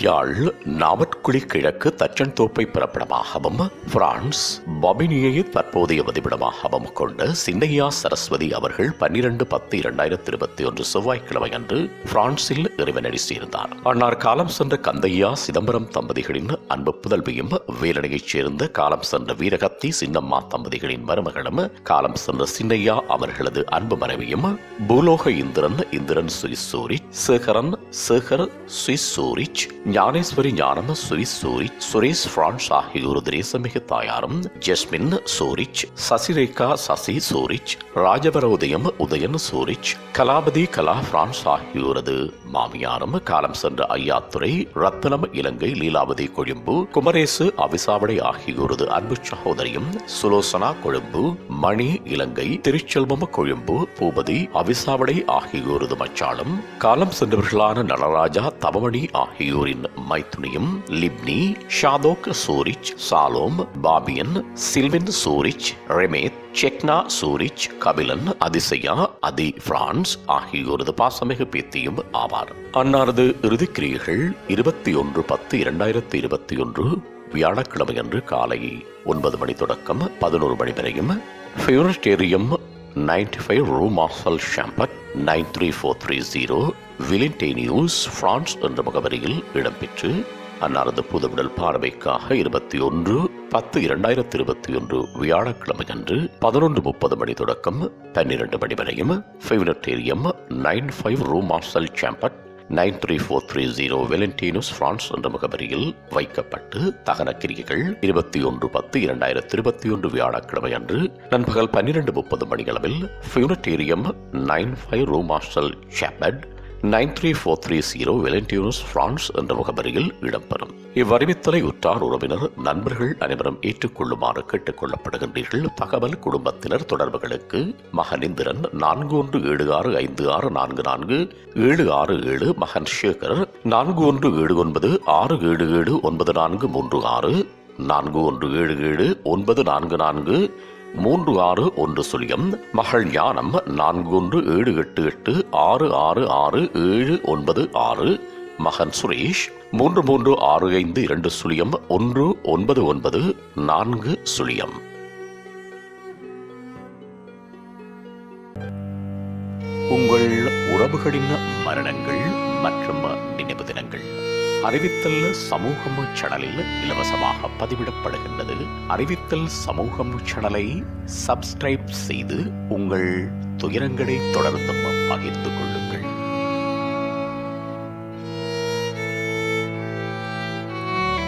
யாழ் நாவற்குழி கிழக்கு தச்சன்தோப்பை பிறப்பிடமாகவும் பிரான்ஸ் பபினியை தற்போதைய வதிவிடமாகவும் கொண்ட சின்னையா சரஸ்வதி அவர்கள் 12/10/2021 செவ்வாய்க்கிழமை அன்று பிரான்சில் இறைவனடி சேர்ந்தார். அன்னார் காலம் சென்ற கந்தையா சிதம்பரம் தம்பதிகளின் அன்பு புதல்வியும் வேலனையைச் சேர்ந்த காலம் சென்ற வீரகத்தி சின்னம்மா தம்பதிகளின் மருமகளும் காலம் சென்ற சின்னையா அவர்களது அன்பு மனைவியும் பூலோக இந்திரன் சுரிசூரிச் சேகரன் சேகர் சுரிசூரிச் ஞானேஸ்வரி ஞானம் சுரிசூரிச் சுரேஷ் பிரான்ஸ் ஆகியோரது தேசமிகு தாயாரும் Jesmin Zurich Sasirekha Sasi Zurich Rajavarothayam Uthayan Zurich Kalapathy Kala France ஆகியோரது மாமியாரும் காலம் சென்ற ஐயாத்துறை ரத்னம் இலங்கை லீலாவதி கொழும்பு குமரேசு அவிசாவடை ஆகியோரது அன்பு சகோதரியும் சுலோசனா கொழும்பு மணி இலங்கை திருச்செல்வம் கொழும்பு பூபதி அவிசாவடை ஆகியோரது மச்சாளும் காலம் சென்றவர்களான நடராஜா தவமணி ஆகியோரின் மைத்துனியும் லிப்னி ஷாதோக் Zurich சாலோம் Fabian சில்வின் Zurich ரெமேத் செக்னா Zurich Kabilan Athisaya அதி பிரான்ஸ் ஆகியோரது பாசமிகு பேத்தியும் ஆவார். அன்னாரது இறுதிக்கிரியைகள் 21/10/2021 வியாழக்கிழமையன்று காலை 9 மணி தொடக்கம் 11 மணி வரையும் ஃபியூனஸ்டேரியம் 95 ரூ மார்சல் ஷாம்பட் 93430 விலின்டேனியூஸ் பிரான்ஸ் என்ற முகவரியில் இடம்பெற்று அன்னாரது புதுவிடல் பார்வைக்காக 21/10/2021 வியாழக்கிழமை அன்று 11:30 மணி தொடக்கம் 12 மணி வரையும் ஃபியூனஸ்டேரியம் 95 ரூ மார்சல் ஷாம்பட் 93430 வெலண்டினோஸ் பிரான்ஸ் என்ற முகவரியில் வைக்கப்பட்டு தகன கிரியைகள் 21/10/2021 வியாழக்கிழமை அன்று நண்பகல் 12:30 மணியளவில் ஃபியூனட்டேரியம் 95 ரூ மார்சல் ஷாம்பட் 93430 வெலண்டினோஸ் பிரான்ஸ் என்ற முகவரியில் இடம்பெறும். இவ்வறிவித்தலை உற்றார் உறவினர் நண்பர்கள் அனைவரும் ஏற்றுக்கொள்ளுமாறு கேட்டுக் கொள்ளப்படுகின்றீர்கள். தகவல் குடும்பத்தினர் தொடர்புகளுக்கு மகனிந்திரன் 4175644767 மகன் சேகர் 417967799436 4177944361 மகள் ஞானம் 417886666796 மகன் சுரேஷ் 3365219994. உங்கள் உறவுகளின் மரணங்கள் மற்றும் நினைவு தினங்கள் அறிவித்தல் சமூகம் சேனலில் இலவசமாக பதிவிடப்படுகின்றது. அறிவித்தல் சமூகம் சேனலை சப்ஸ்கிரைப் செய்து உங்கள் துயரங்களை தொடர்ந்தும் பகிர்ந்து கொள்ளுங்கள்.